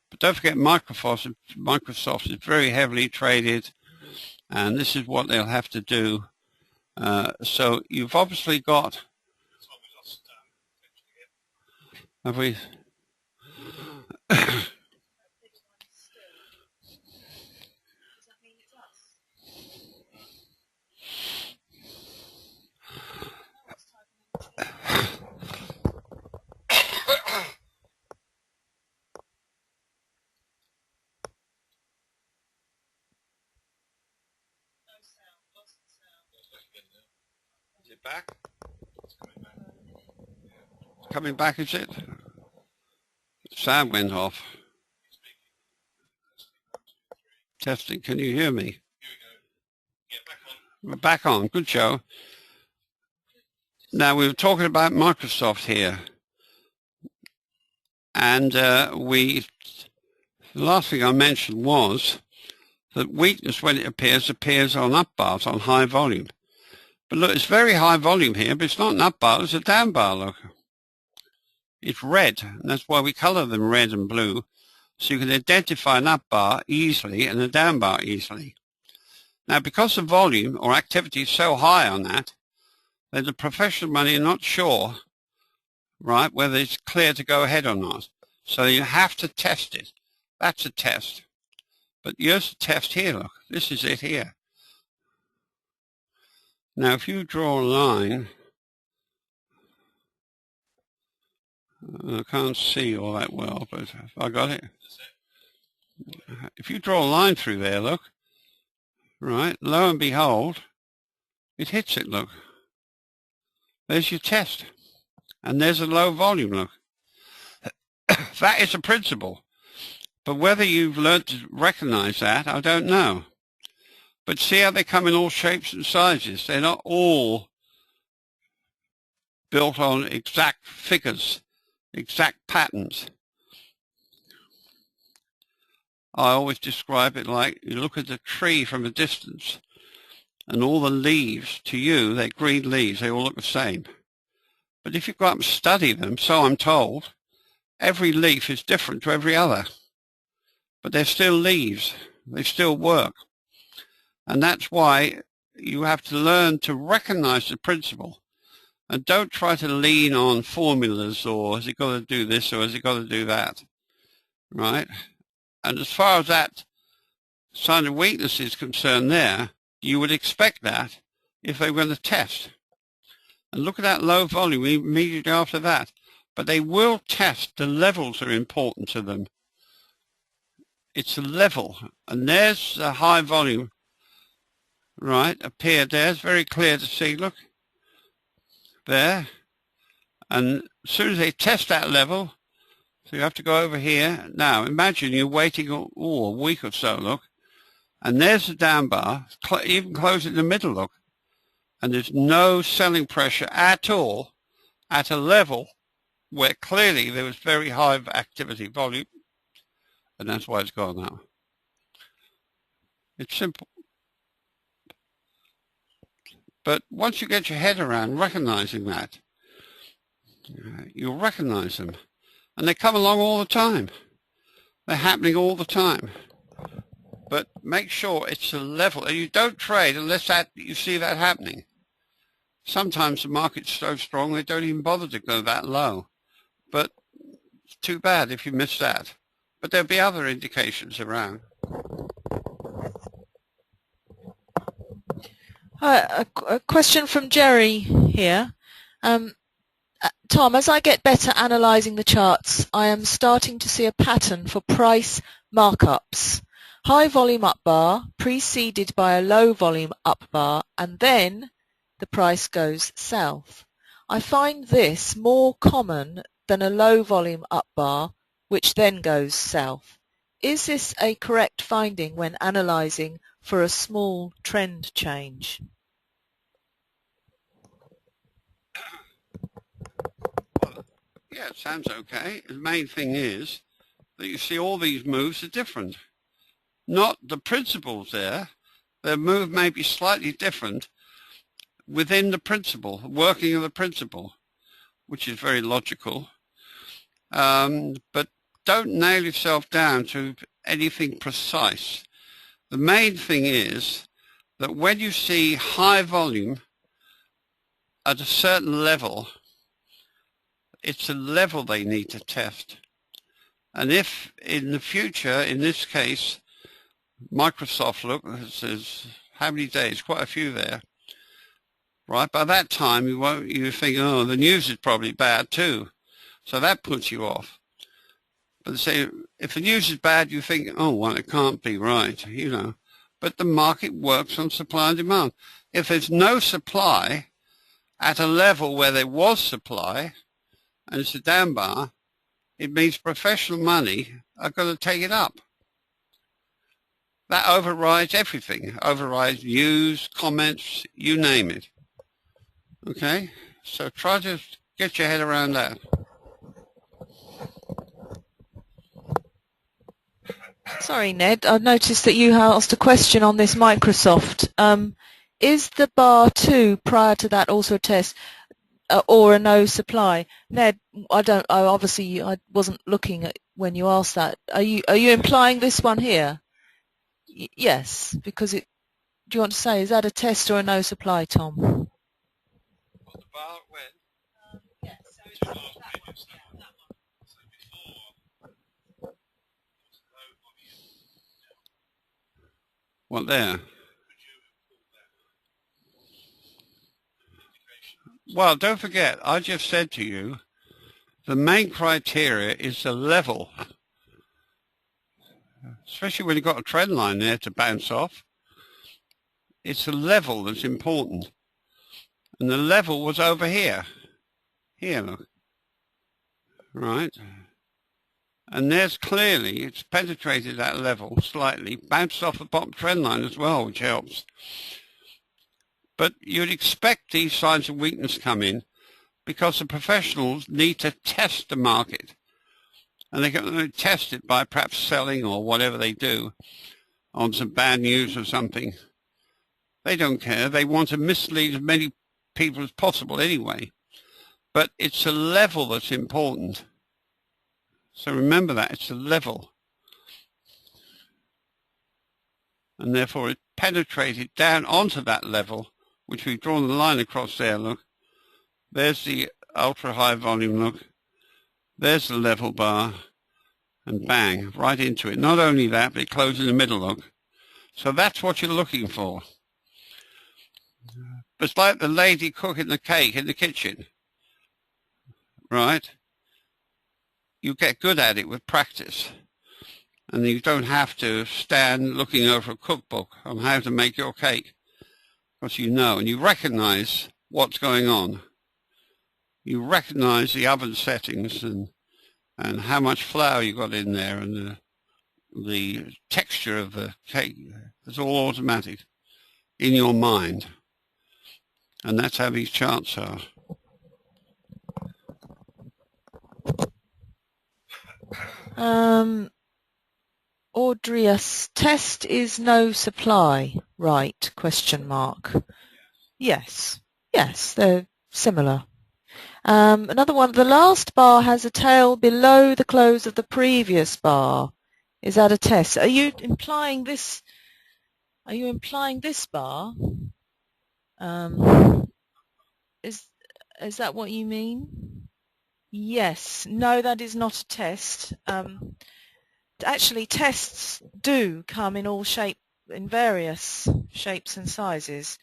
But don't forget Microsoft is very heavily traded. And this is what they'll have to do. So you've obviously got... Have we... Is it back? Coming back, is it? Sound went off. Testing. Can you hear me? We're back on. Good show. Now, we were talking about Microsoft here. And the last thing I mentioned was that weakness, when it appears on up bars, on high volume. But look, it's very high volume here, but it's not an up bar, it's a down bar, look. It's red, and that's why we color them red and blue, so you can identify an up bar easily and a down bar easily. Now, because the volume or activity is so high on that the professional money are not sure, right, whether it's clear to go ahead or not. So you have to test it. That's a test. But here's the test here, look. This is it here. Now if you draw a line, I can't see all that well, but I got it. If you draw a line through there, look, right, lo and behold, it hits it, look. There's your test. And there's a low volume, look. That is a principle. But whether you've learned to recognize that, I don't know. But see how they come in all shapes and sizes. They're not all built on exact figures, exact patterns. I always describe it like you look at the tree from a distance and all the leaves, to you, they're green leaves. They all look the same. But if you go up and study them, so I'm told, every leaf is different to every other. But they're still leaves. They still work. And that's why you have to learn to recognize the principle. And don't try to lean on formulas or has it got to do this or has it got to do that. Right? And as far as that sign of weakness is concerned there, you would expect that if they were going to test. And look at that low volume immediately after that. But they will test. The levels are important to them. It's a level. And there's the high volume, right, appeared there. It's very clear to see, look, there. And as soon as they test that level, so you have to go over here. Now, imagine you're waiting a week or so, look. And there's the down bar, even close in the middle, look. And there's no selling pressure at all at a level where clearly there was very high activity volume. And that's why it's gone now. It's simple. But once you get your head around recognizing that, you'll recognize them. And they come along all the time. They're happening all the time. But make sure it's a level. And you don't trade unless you see that happening. Sometimes the market's so strong they don't even bother to go that low. But it's too bad if you miss that. But there'll be other indications around. A question from Jerry here. Tom, as I get better analysing the charts, I am starting to see a pattern for price markups. High volume up bar preceded by a low volume up bar and then the price goes south. I find this more common than a low volume up bar which then goes south. Is this a correct finding when analysing for a small trend change? Yeah, it sounds okay. The main thing is that you see all these moves are different. Not the principles there. Their move may be slightly different within the principle, working of the principle, which is very logical. But don't nail yourself down to anything precise. The main thing is that when you see high volume at a certain level, it's a level they need to test. And if in the future, in this case, Microsoft, look, says how many days? Quite a few there. Right, by that time you think, oh, the news is probably bad too. So that puts you off. But say, if the news is bad, you think, oh, well, it can't be right, you know. But the market works on supply and demand. If there's no supply at a level where there was supply, and it's a down bar, it means professional money are going to take it up. That overrides everything. Overrides news, comments, you name it. Okay? So try to get your head around that. Sorry, Ned, I noticed that you asked a question on this Microsoft. Is the bar 2 prior to that also a test or a no supply? Ned, I wasn't looking at when you asked that. Are you implying this one here? Yes, because do you want to say, is that a test or a no supply, Tom? Well, the bar when? Yes. What there? Well, don't forget, I just said to you, the main criteria is the level, especially when you've got a trend line there to bounce off. It's the level that's important. And the level was over here. Here, look. Right. And there's clearly, it's penetrated that level slightly, bounced off the bottom trend line as well, which helps. But you'd expect these signs of weakness come in because the professionals need to test the market. And they can test it by perhaps selling or whatever they do on some bad news or something. They don't care. They want to mislead as many people as possible anyway. But it's the level that's important. So remember that, it's the level. And therefore it penetrated down onto that level, which we've drawn the line across there, look. There's the ultra high volume, look. There's the level bar, and bang, right into it. Not only that, but it closed in the middle, look. So that's what you're looking for. It's like the lady cooking the cake in the kitchen, right? You get good at it with practice. And you don't have to stand looking over a cookbook on how to make your cake. Because you know, and you recognize what's going on. You recognize the oven settings and how much flour you got in there and the texture of the cake. It's all automatic in your mind. And that's how these charts are. Audrius, test is no supply, right? Question mark. Yes, they're similar. Another one, the last bar has a tail below the close of the previous bar. Is that a test? Are you implying this bar? Is that what you mean? Yes. No, that is not a test. Actually, tests do come in in various shapes and sizes.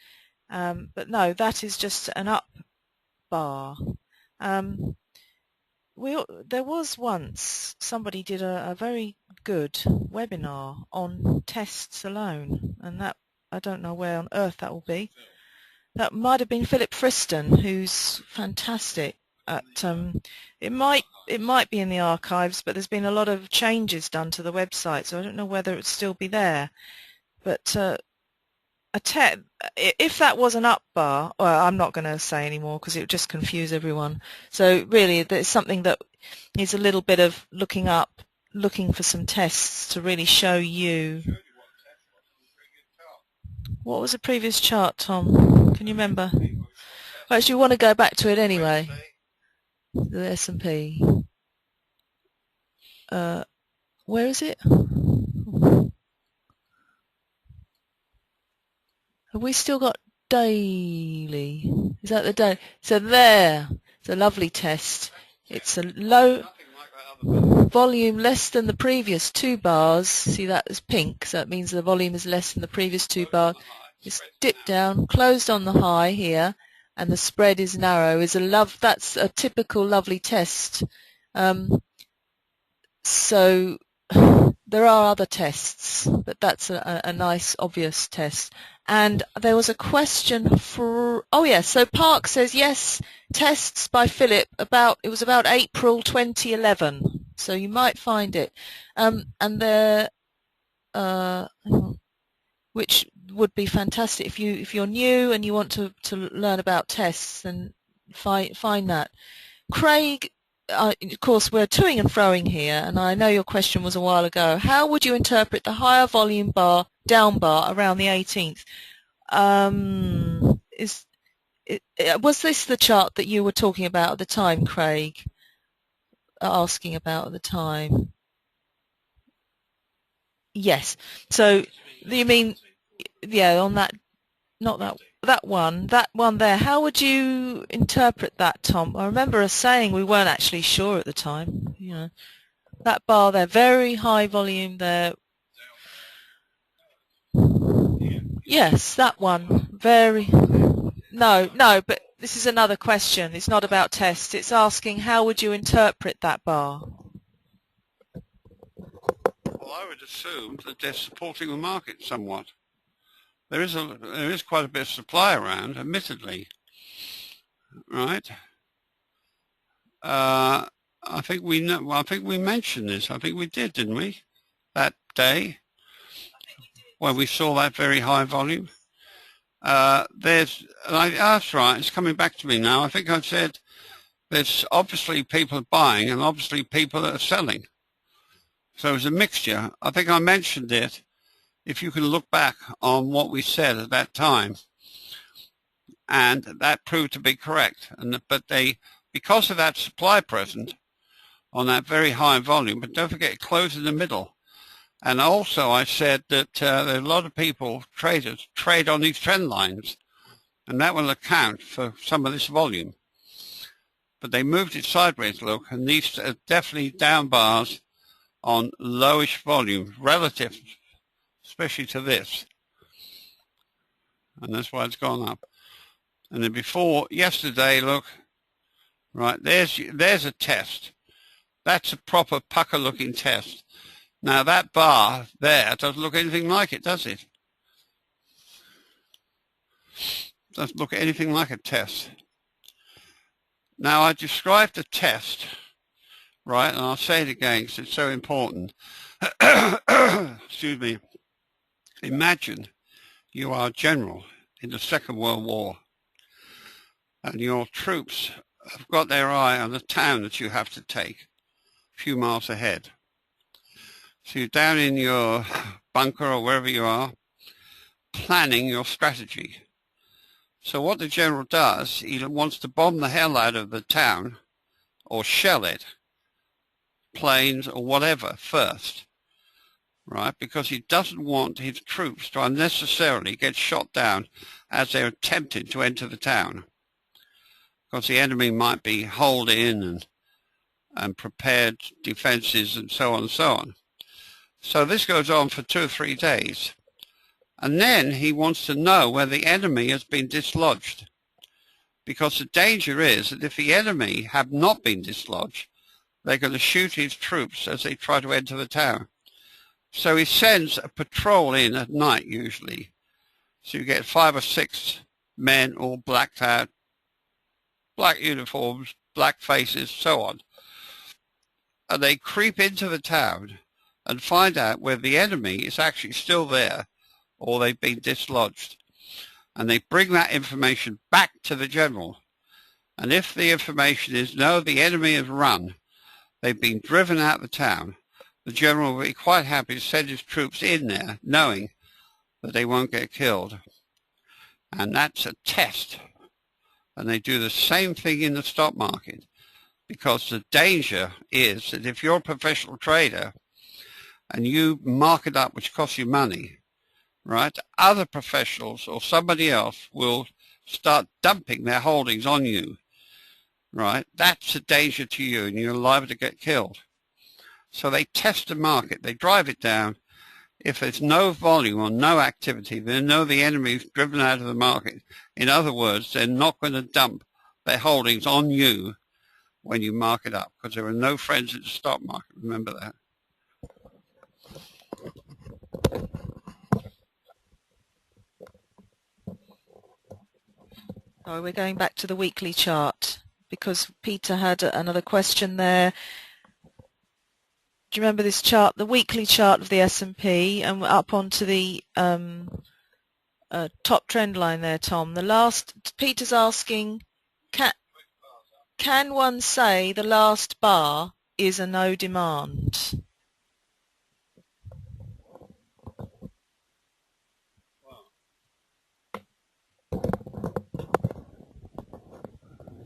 But no, that is just an up bar. There was once somebody did a very good webinar on tests alone, and that I don't know where on earth that will be. That might have been Philip Friston, who's fantastic at. It might be in the archives, but there's been a lot of changes done to the website, so I don't know whether it'd still be there. But if that was an up bar, well, I'm not going to say anymore because it would just confuse everyone. So really, there's something that is a little bit of looking for some tests to really show you. What was the previous chart, Tom? Can you remember? Well, actually, you want to go back to it anyway. The S&P. Where is it? Have we still got daily? Is that the day? So there. It's a lovely test. It's a low volume less than the previous two bars. See, that is pink, so that means the volume is less than the previous two bars. It's dipped down, closed on the high here, and the spread is narrow. That's a typical lovely test. So there are other tests, but that's a nice obvious test. And there was a question for, so Park says yes, tests by Philip it was about April 2011, so you might find it. And there, which would be fantastic if you're new and you want to learn about tests, then find that. Craig, of course, we're toing and froing here, and I know your question was a while ago. How would you interpret the higher volume bar, down bar, around the 18th? Was this the chart that you were talking about at the time, Craig? Asking about at the time? Yes. So you mean, yeah, on that, not that one there. How would you interpret that, Tom? I remember us saying we weren't actually sure at the time. You know, that bar there, very high volume there. Yes, that one. Very. No, but this is another question. It's not about tests. It's asking how would you interpret that bar? Well, I would assume that they're supporting the market somewhat. There is quite a bit of supply around, admittedly, right? I think we know. Well, I think we mentioned this. I think we did, didn't we? That day when we saw that very high volume. That's right. It's coming back to me now. I think I said there's obviously people buying and obviously people that are selling. So it's a mixture. I think I mentioned it. If you can look back on what we said at that time, and that proved to be correct. But because of that supply present on that very high volume, but don't forget it closed in the middle. And also I said that there are a lot of people, traders, trade on these trend lines, and that will account for some of this volume. But they moved it sideways, look, and these are definitely down bars on lowish volume relative, especially to this. And that's why it's gone up. And then before, yesterday, look, right, there's a test. That's a proper pucker-looking test. Now that bar there doesn't look anything like it, does it? Doesn't look anything like a test. Now I described the test, right, and I'll say it again because it's so important. Excuse me. Imagine you are a general in the Second World War and your troops have got their eye on the town that you have to take a few miles ahead. So you're down in your bunker or wherever you are, planning your strategy. So what the general does, he wants to bomb the hell out of the town or shell it, planes or whatever first, right? Because he doesn't want his troops to unnecessarily get shot down as they're attempting to enter the town. Because the enemy might be holed in and prepared defenses and so on and so on. So this goes on for 2 or 3 days. And then he wants to know where the enemy has been dislodged. Because the danger is that if the enemy have not been dislodged, they're going to shoot his troops as they try to enter the town. So he sends a patrol in at night usually. So you get 5 or 6 men all blacked out, black uniforms, black faces, so on. And they creep into the town and find out where the enemy is actually still there or they've been dislodged. And they bring that information back to the general. And if the information is, no, the enemy has run, they've been driven out of the town, the general will be quite happy to send his troops in there knowing that they won't get killed. And that's a test. And they do the same thing in the stock market, because the danger is that if you're a professional trader and you mark it up, which costs you money, right, other professionals or somebody else will start dumping their holdings on you, right? That's a danger to you and you're liable to get killed. So they test the market, they drive it down. If there's no volume or no activity, they know the enemy is driven out of the market. In other words, they're not going to dump their holdings on you when you mark it up, because there are no friends in the stock market. Remember that. So we're going back to the weekly chart because Peter had another question there. Do you remember this chart, the weekly chart of the S&P, and we're up onto the top trend line there, Tom? Peter's asking, can one say the last bar is a no demand?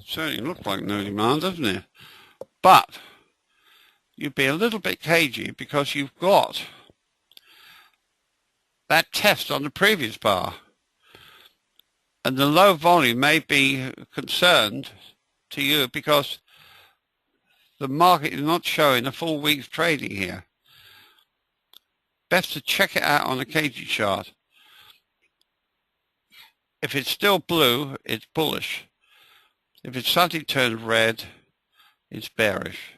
Certainly looks like no demand, doesn't it? But you'd be a little bit cagey because you've got that test on the previous bar. And the low volume may be concerned to you because the market is not showing a full week's trading here. Best to check it out on a KG chart. If it's still blue, it's bullish. If it suddenly turns red, it's bearish.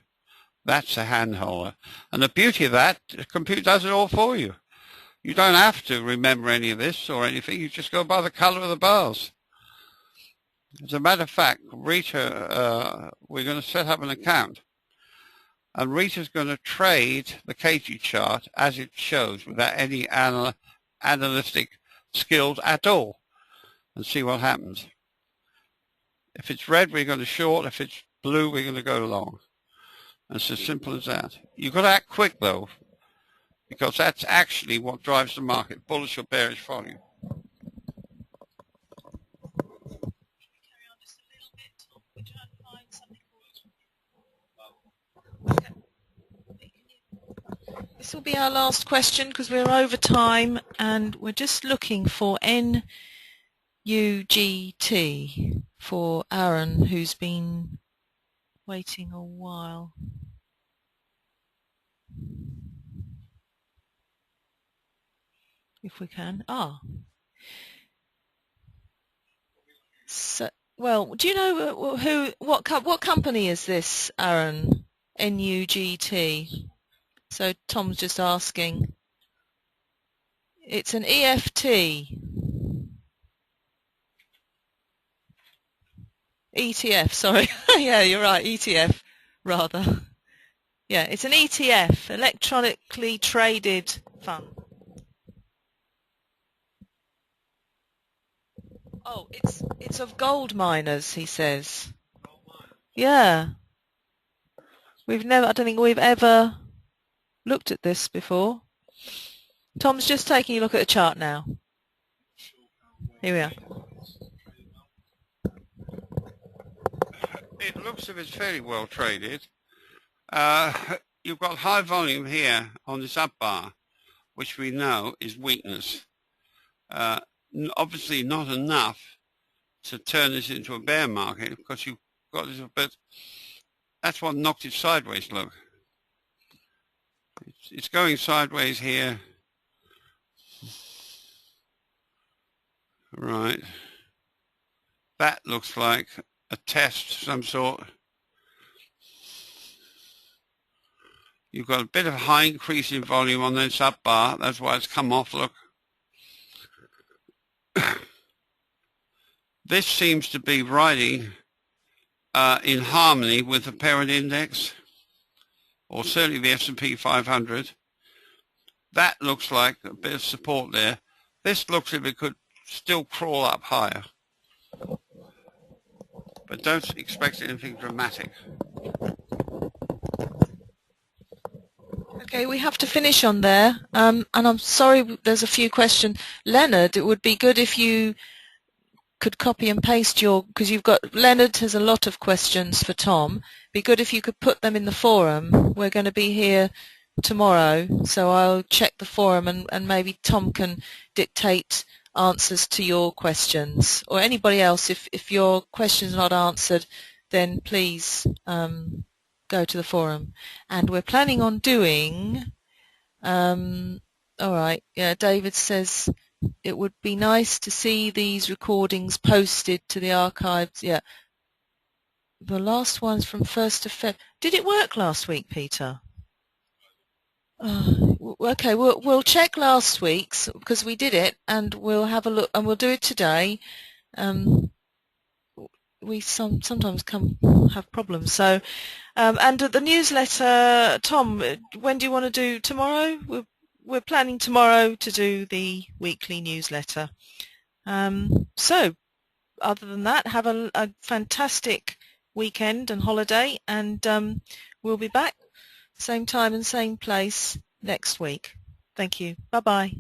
That's a hand holder. And the beauty of that, the computer does it all for you. You don't have to remember any of this or anything. You just go by the color of the bars. As a matter of fact, Rita, we're going to set up an account. And Rita's going to trade the KG chart as it shows without any analytic skills at all and see what happens. If it's red, we're going to short. If it's blue, we're going to go long. It's as simple as that. You've got to act quick, though, because that's actually what drives the market, bullish or bearish volume. This will be our last question because we're over time and we're just looking for NUGT for Aaron, who's been waiting a while. If we can. So, well, do you know what company is this, Aaron? NUGT. So Tom's just asking. It's an EFT. ETF, sorry. Yeah, you're right, ETF, rather. Yeah, it's an ETF, electronically traded fund. Oh, it's of gold miners, he says. Yeah. I don't think we've ever looked at this before. Tom's just taking a look at the chart now. Here we are. It looks as if it's fairly well traded. You've got high volume here on this up bar, which we know is weakness. Obviously not enough to turn this into a bear market because you've got this, but that's what knocked it sideways, look. It's going sideways here. Right. That looks like a test of some sort. You've got a bit of high increase in volume on this up bar. That's why it's come off, look. This seems to be riding in harmony with the parent index, or certainly the S&P 500. That looks like a bit of support there. This looks as if it could still crawl up higher. But don't expect anything dramatic. Okay, we have to finish on there. And I'm sorry, there's a few questions. Leonard, it would be good if you could copy and paste because Leonard has a lot of questions for Tom. Be good if you could put them in the forum. We're going to be here tomorrow, so I'll check the forum and maybe Tom can dictate answers to your questions, or anybody else. If your question's not answered, then please go to the forum. And we're planning on doing all right, yeah, David says it would be nice to see these recordings posted to the archives. Yeah, the last one's from 1st of Feb. Did it work last week, Peter? Okay, we'll check last week's because we did it, and we'll have a look, and we'll do it today. We sometimes have problems. So, and the newsletter, Tom, when do you want to do tomorrow? We're planning tomorrow to do the weekly newsletter. So, other than that, have a fantastic weekend and holiday, and we'll be back same time and same place next week. Thank you. Bye-bye.